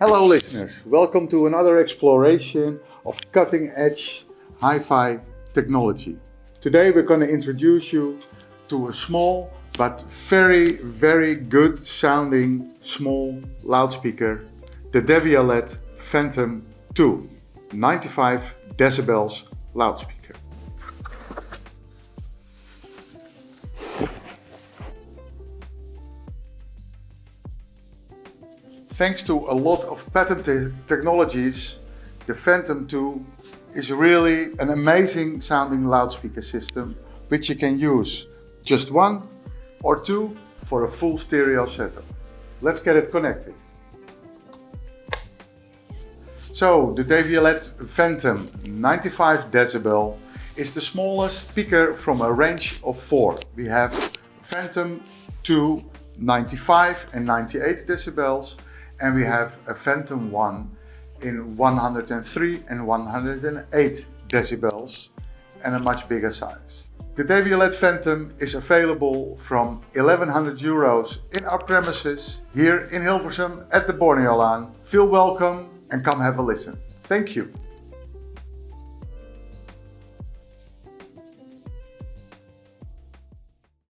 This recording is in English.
Hello listeners, welcome to another exploration of cutting-edge hi-fi technology. Today we're going to introduce you to a small but very good sounding small loudspeaker, the Devialet Phantom 2, 95 decibels loudspeaker. Thanks to a lot of patented technologies, the Phantom 2 is really an amazing sounding loudspeaker system which you can use just one or two for a full stereo setup. Let's get it connected. So the Devialet Phantom 95 decibel is the smallest speaker from a range of 4. We have Phantom 2 95 and 98 decibels, and we have a Phantom 1 in 103 and 108 decibels and a much bigger size. The Devialet Phantom is available from €1,100 in our premises here in Hilversum at the Borneolaan. Feel welcome and come have a listen. Thank you.